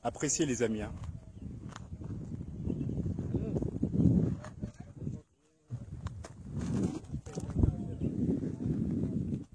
Appréciez les amis, hein.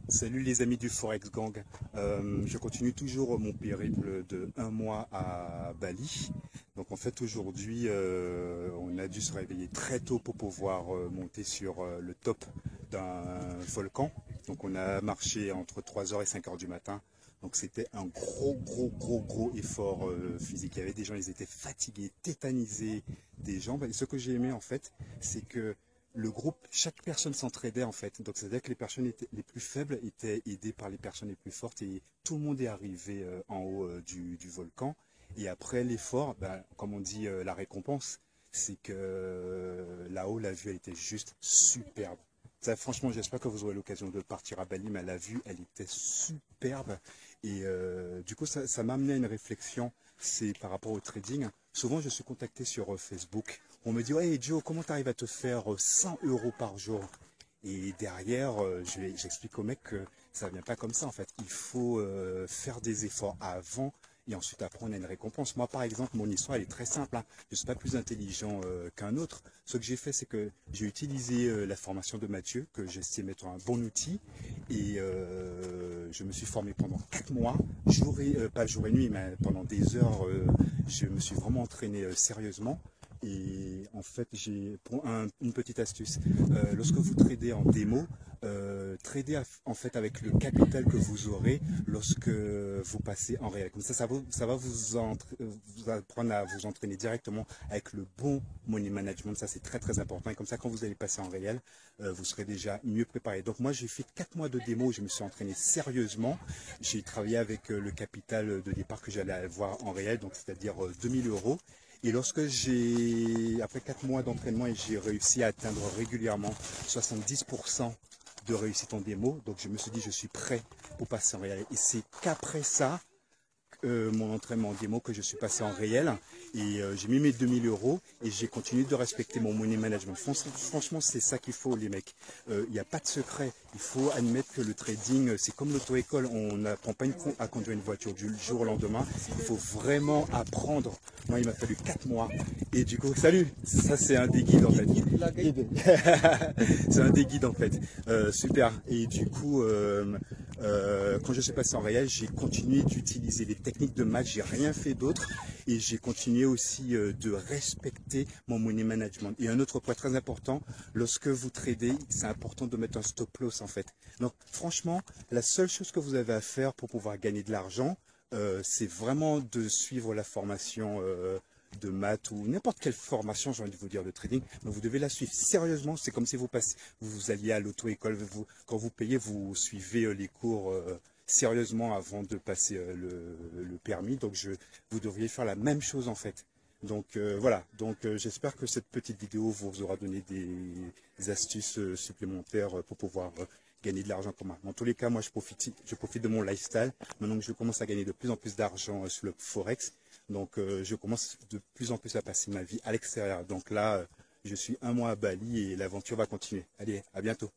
Salut les amis du Forex Gang. Je continue toujours mon périple de un mois à Bali. Donc en fait aujourd'hui on a dû se réveiller très tôt pour pouvoir monter sur le top d'un volcan. Donc on a marché entre 3 heures et 5 heures du matin. Donc c'était un gros effort physique. Il y avait des gens, ils étaient fatigués, tétanisés des jambes. Et ce que j'ai aimé en fait, c'est que le groupe, chaque personne s'entraidait en fait. Donc c'est-à-dire que les personnes les plus faibles étaient aidées par les personnes les plus fortes et tout le monde est arrivé en haut du volcan. Et après l'effort, ben, comme on dit, la récompense, c'est que là-haut, la vue elle était juste superbe. Ça, franchement, j'espère que vous aurez l'occasion de partir à Bali, mais la vue, elle était superbe. Et du coup, ça m'a amené à une réflexion, c'est par rapport au trading. Souvent, je suis contacté sur Facebook. On me dit, ouais, Joe, comment tu arrives à te faire 100 euros par jour? Et derrière, j'explique au mec que ça ne vient pas comme ça, en fait. Il faut faire des efforts avant et ensuite après on a une récompense. Moi par exemple, mon histoire elle est très simple, hein. Je ne suis pas plus intelligent qu'un autre. Ce que j'ai fait, c'est que j'ai utilisé la formation de Mathieu, que j'estime être un bon outil, et je me suis formé pendant 4 mois, pas jour et nuit, mais pendant des heures, je me suis vraiment entraîné sérieusement. Et en fait, j'ai pour une petite astuce. Lorsque vous tradez en démo, tradez en fait avec le capital que vous aurez lorsque vous passez en réel. Comme ça va vous apprendre à vous entraîner directement avec le bon money management. Ça, c'est très important. Et comme ça, quand vous allez passer en réel, vous serez déjà mieux préparé. Donc moi, j'ai fait 4 mois de démo. Je me suis entraîné sérieusement. J'ai travaillé avec le capital de départ que j'allais avoir en réel, donc c'est-à-dire 2000 euros. Et lorsque après 4 mois d'entraînement, j'ai réussi à atteindre régulièrement 70% de réussite en démo, donc je me suis dit, je suis prêt pour passer en réel. Et c'est qu'après ça, mon entraînement en démo, que je suis passé en réel et j'ai mis mes 2000 euros et j'ai continué de respecter mon money management. Franchement, c'est ça qu'il faut les mecs. Il n'y a pas de secret. Il faut admettre que le trading, c'est comme l'auto-école. On n'apprend pas à conduire une voiture du jour au lendemain. Il faut vraiment apprendre. Moi, il m'a fallu 4 mois. Et du coup, salut, ça c'est un des guides en fait. C'est un des guides en fait. Super. Et du coup, quand je suis passé en réel, j'ai continué d'utiliser les techniques de match, j'ai rien fait d'autre et j'ai continué aussi de respecter mon money management. Et un autre point très important, lorsque vous tradez, c'est important de mettre un stop loss en fait. Donc franchement, la seule chose que vous avez à faire pour pouvoir gagner de l'argent, c'est vraiment de suivre la formation de maths ou n'importe quelle formation, j'ai envie de vous dire, de trading, mais vous devez la suivre sérieusement. C'est comme si vous alliez à l'auto-école, quand vous payez, vous suivez les cours sérieusement avant de passer le permis. Donc vous devriez faire la même chose en fait. Donc voilà, donc j'espère que cette petite vidéo vous aura donné des astuces supplémentaires pour pouvoir gagner de l'argent comme moi. Dans tous les cas, moi je profite de mon lifestyle. Maintenant que je commence à gagner de plus en plus d'argent sur le Forex, donc je commence de plus en plus à passer ma vie à l'extérieur. Donc là, je suis un mois à Bali et l'aventure va continuer. Allez, à bientôt.